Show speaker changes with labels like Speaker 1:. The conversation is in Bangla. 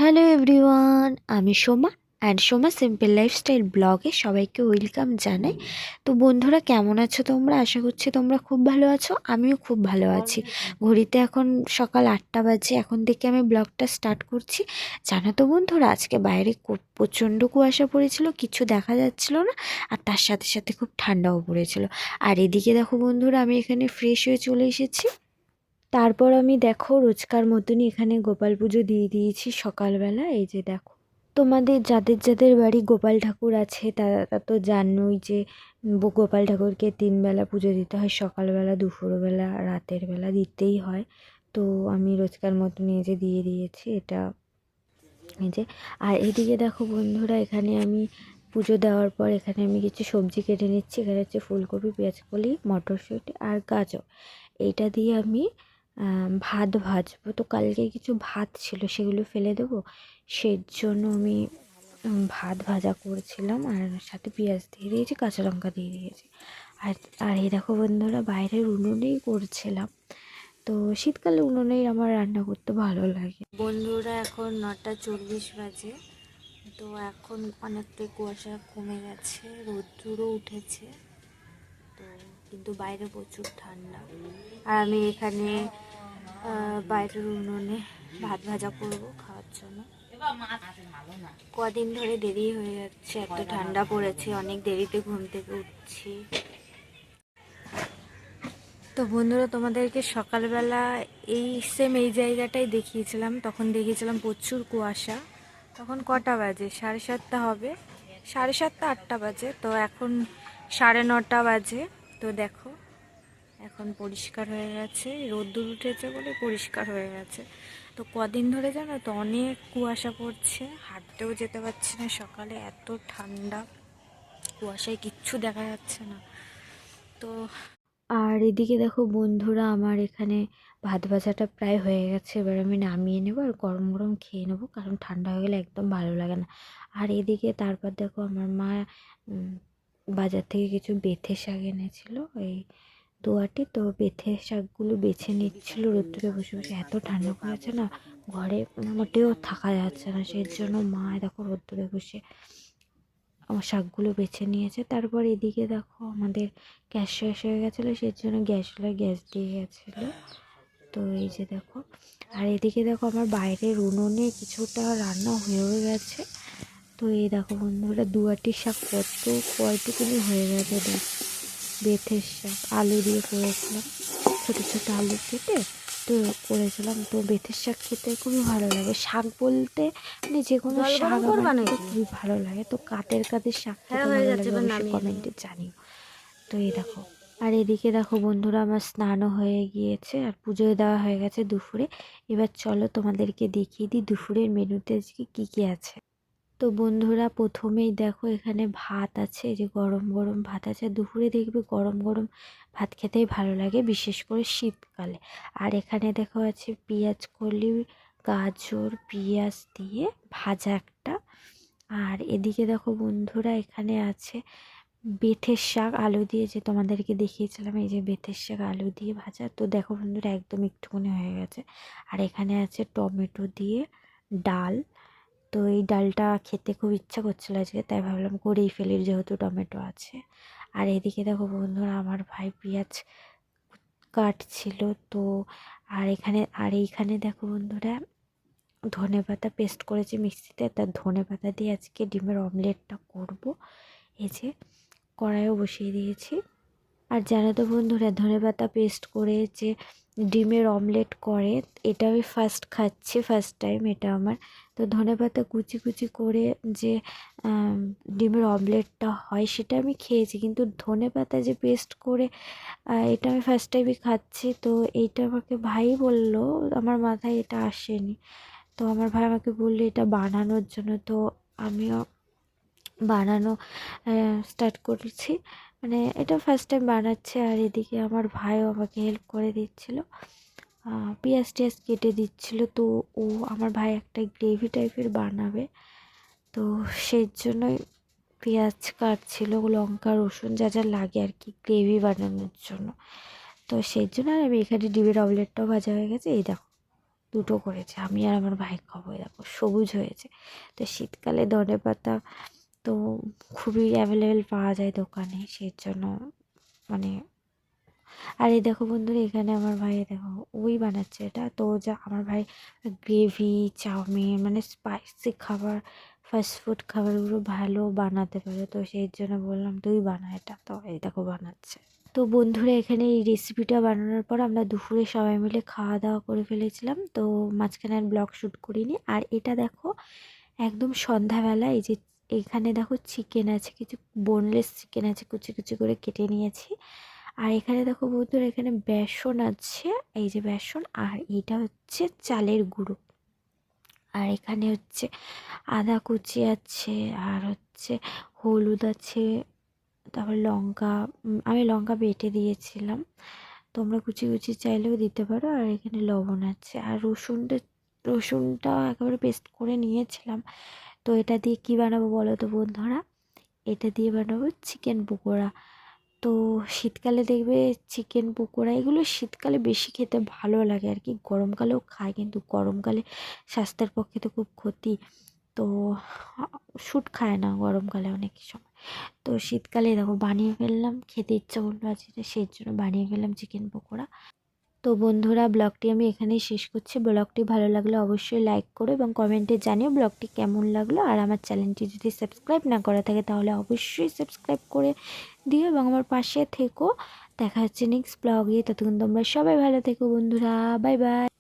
Speaker 1: হ্যালো এভরিওয়ান, আমি Soma and Soma simple lifestyle ব্লগে সবাইকে ওয়েলকাম জানাই। তো বন্ধুরা, কেমন আছো তোমরা? আশা করছি তোমরা খুব ভালো আছো। আমিও খুব ভালো আছি। ঘড়িতে এখন সকাল 8টা বাজে। এখন থেকে আমি ব্লগটা স্টার্ট করছি। জানো তো বন্ধুরা, আজকে বাইরে প্রচণ্ড কুয়াশা পড়েছিল, কিছু দেখা যাচ্ছিল না, আর তার সাথে সাথে খুব ঠান্ডাও পড়েছিল। আর এদিকে দেখো বন্ধুরা, আমি এখানে ফ্রেশ হয়ে চলে এসেছি। তারপর আমি দেখো রোজকার মতনই এখানে গোপাল পুজো দিয়ে দিয়েছি সকালবেলা। এই যে দেখো, তোমাদের যাদের যাদের বাড়ি গোপাল ঠাকুর আছে তারা তো জানোই যে গোপাল ঠাকুরকে 3 বেলা পুজো দিতে হয়, সকালবেলা, দুপুরবেলা, রাতের বেলা দিতেই হয়। তো আমি রোজকার মতন এই যে দিয়ে দিয়েছি এটা, এই যে। আর এদিকে দেখো বন্ধুরা, এখানে আমি পুজো দেওয়ার পর এখানে আমি কিছু সবজি কেটে নিচ্ছি। এখানে হচ্ছে ফুলকপি, পেঁয়াজকলি, মটরশুঁটি আর গাজর। এইটা দিয়ে আমি ভাত ভাজবো। তো কালকে কিছু ভাত ছিল, সেগুলো ফেলে দেবো, সেই জন্য আমি ভাত ভাজা করছিলাম। আর সাথে পেঁয়াজ দিয়ে দিয়েছি, কাঁচা লঙ্কা দিয়ে দিয়েছি। আর আর এই দেখো বন্ধুরা, বাইরের উনুনেই করছিলাম। তো শীতকালে উনুনেই আমার রান্না করতে ভালো লাগে। বন্ধুরা, এখন 9টা 40 বাজে। তো এখন অনেকটাই কুয়াশা কমে গেছে, রোদ্দুরও উঠেছে। তো কিন্তু বাইরে প্রচুর ঠান্ডা। আর আমি এখানে বাইরের উনুনে ভাত ভাজা করব খাওয়ার জন্য। কদিন ধরে দেরি হয়ে যাচ্ছে, এত ঠান্ডা পড়েছে, অনেক দেরিতে ঘুম থেকে উঠছি। তো বন্ধুরা, তোমাদেরকে সকালবেলা এই জায়গাটাই দেখিয়েছিলাম। তখন দেখিয়েছিলাম প্রচুর কুয়াশা। তখন কটা বাজে? 7:30 হবে, 7:30 8টা বাজে। তো এখন 9:30 বাজে। তো দেখো, এখন পরিষ্কার হয়ে গেছে, রোদ্দুর উঠেছে বলে পরিষ্কার হয়ে গেছে। তো কদিন ধরে জানো তো অনেক কুয়াশা পড়ছে, হাঁটতেও যেতে পারছি না সকালে, এত ঠান্ডা, কুয়াশায় কিচ্ছু দেখা যাচ্ছে না। তো আর এদিকে দেখো বন্ধুরা, আমার এখানে ভাত ভাজাটা প্রায় হয়ে গেছে। এবার আমি নামিয়ে নেবো আর গরম গরম খেয়ে নেবো, কারণ ঠান্ডা হয়ে গেলে একদম ভালো লাগে না। আর এদিকে তারপর দেখো, আমার মা বাজার থেকে কিছু বেথে শাক এনেছিল, এই দোয়াটি। তো বেথে শাকগুলো বেছে নিচ্ছিল রোদ্দুরে বসে বসে। এত ঠান্ডা পড়েছে না, ঘরে মোটেও থাকা যাচ্ছে না, সেই জন্য মা দেখো রোদ্দুরে বসে আমার শাকগুলো বেছে নিয়েছে। তারপর এদিকে দেখো, আমাদের গ্যাস শেষ হয়ে গেছিলো, সেই জন্য গ্যাস দিয়ে গেছিলো। তো এই যে দেখো, আর এদিকে দেখো আমার বাইরের উনুনে কিছুটা রান্না হয়েও গেছে। তো এই দেখো বন্ধুরা, দুয়াটির শাক কয়টুকুনি হয়ে গেছে। দেখ, বেথের শাক আলু দিয়ে করেছিলাম, ছোটো ছোটো আলু কেটে তো করেছিলাম। তো বেথের শাক খেতে খুবই ভালো লাগে। শাক বলতে মানে যে কোনো শাক আমার খেতে খুবই ভালো লাগে। তো কাদের কাদের শাক খেতে ভালো লাগে অবশ্যই কমেন্টে জানিও। তো এই দেখো, আর এদিকে দেখো বন্ধুরা, আমার স্নানও হয়ে গিয়েছে আর পুজোয় দেওয়া হয়ে গেছে দুপুরে। এবার চলো তোমাদেরকে দেখিয়ে দিই দুপুরের মেনুতে আজকে কী কী আছে। তো বন্ধুরা, প্রথমেই দেখো এখানে ভাত আছে, এই যে গরম গরম ভাত আছে। দুপুরে দেখবে গরম গরম ভাত খেতেই ভালো লাগে, বিশেষ করে শীতকালে। আর এখানে দেখো আছে পেঁয়াজ কলি, গাজর, পেঁয়াজ দিয়ে ভাজা একটা। আর এদিকে দেখো বন্ধুরা, এখানে আছে বেথের শাক আলু দিয়ে, যে তোমাদেরকে দেখিয়েছিলাম, এই যে বেথের শাক আলু দিয়ে ভাজা। তো দেখো বন্ধুরা, একদম একটুখানি হয়ে গেছে। আর এখানে আছে টমেটো দিয়ে ডাল। তো এই ডালটা খেতে খুব ইচ্ছা করছিল আজকে, তাই ভাবলাম করেই ফেলি যেহেতু টমেটো আছে। আর এদিকে দেখো বন্ধুরা, আমার ভাই পেঁয়াজ কাটছিল। তো এইখানে দেখো বন্ধুরা, ধনেপাতা পেস্ট করেছি মিক্সিতে, তার ধনেপাতা দিয়ে আজকে ডিমের অমলেটটা করব। এই যে কড়াইও বসিয়ে দিয়েছি। আর জানো তো বন্ধুরা, ধনেপাতা পেস্ট করে যে ডিমের অমলেট করে, এটা আমি ফার্স্ট খাচ্ছি, ফার্স্ট টাইম এটা আমার। তো ধনেপাতা কুচি কুচি করে যে ডিমের অমলেটটা হয় সেটা আমি খেয়েছি, কিন্তু ধনেপাতা যে পেস্ট করে এটা আমি ফার্স্ট টাইমই খাচ্ছি। তো এইটা আমাকে ভাই বললো, আমার মাথায় এটা আসেনি। তো আমার ভাই আমাকে বললো এটা বানানোর জন্য। তো আমিও বানানো স্টার্ট করেছি, মানে এটা ফার্স্ট টাইম বানাচ্ছে। আর এদিকে আমার ভাইও আমাকে হেল্প করে দিচ্ছিল, পেঁয়াজ টিয়াজ কেটে দিচ্ছিল। তো আমার ভাই একটা গ্রেভি টাইপের বানাবে, তো সেই জন্যই পেঁয়াজ কাটছিল, লঙ্কা রসুন যা যা লাগে আর কি গ্রেভি বানানোর জন্য। তো সেই জন্য আর আমি এখানে ডিমের অমলেটটাও ভাজা হয়ে গেছে, এই দেখো। দুটো করেছে, আমি আর আমার ভাই খাবো। দেখো সবুজ হয়েছে। তো শীতকালে ধনেপাতা তো খুবই অ্যাভেলেবেল পাওয়া যায় দোকানে, সেই জন্য মানে। আর এই দেখো বন্ধুরা, এখানে আমার ভাই দেখো ওই বানাচ্ছে এটা। তো যা আমার ভাই গ্রেভি, চাউমিন মানে স্পাইসি খাবার, ফাস্টফুড খাবারগুলো ভালো বানাতে পারে, তো সেই জন্য বললাম তুই বানা এটা। তো এই দেখো বানাচ্ছে। তো বন্ধুরা, এখানে এই রেসিপিটা বানানোর পর আমরা দুপুরে সবাই মিলে খাওয়া দাওয়া করে ফেলেছিলাম। তো মাঝখানে আর ব্লগ শ্যুট করিনি। আর এটা দেখো একদম সন্ধ্যাবেলা, এই যে এখানে দেখো চিকেন আছে, কিছু বোনলেস চিকেন আছে, কুচি কুচি করে কেটে নিয়েছি। আর এখানে দেখো বন্ধুরা, এখানে বেসন আছে, এই যে বেসন, আর এটা হচ্ছে চালের গুঁড়ো। আর এখানে হচ্ছে আদা কুচি আছে, আর হচ্ছে হলুদ আছে, তারপর লঙ্কা, আমি লঙ্কা বেটে দিয়েছিলাম, তোমরা কুচি কুচি চাইলেও দিতে পারো। আর এখানে লবণ আছে, আর রসুনটা একেবারে পেস্ট করে নিয়েছিলাম। তো এটা দিয়ে কি বানাবো বলো তো বন্ধুরা? এটা দিয়ে বানাবো চিকেন পকোড়া। তো শীতকালে দেখবে চিকেন পকোড়া এগুলো শীতকালে বেশি খেতে ভালো লাগে আর কি, গরমকালেও খায় কিন্তু গরমকালে স্বাস্থ্যের পক্ষে তো খুব ক্ষতি। তো শ্যুট খায় না গরমকালে অনেক সময়। তো শীতকালে দেখো বানিয়ে ফেললাম, খেতে ইচ্ছা করলো আজকে, সেই জন্য বানিয়ে ফেললাম চিকেন পকোড়া। তো বন্ধুরা, ব্লগটি আমি এখানেই শেষ করছি। ব্লগটি ভালো লাগলে অবশ্যই লাইক করো এবং কমেন্টে জানিও ব্লগটি কেমন লাগলো। আর আমার চ্যানেলটি যদি সাবস্ক্রাইব না করা থাকে তাহলে অবশ্যই সাবস্ক্রাইব করে দিও এবং আমার পাশে থেকো। দেখা হচ্ছে নেক্সট ব্লগে, ততক্ষণ তোমরা সবাই ভালো থেকো বন্ধুরা। Bye bye.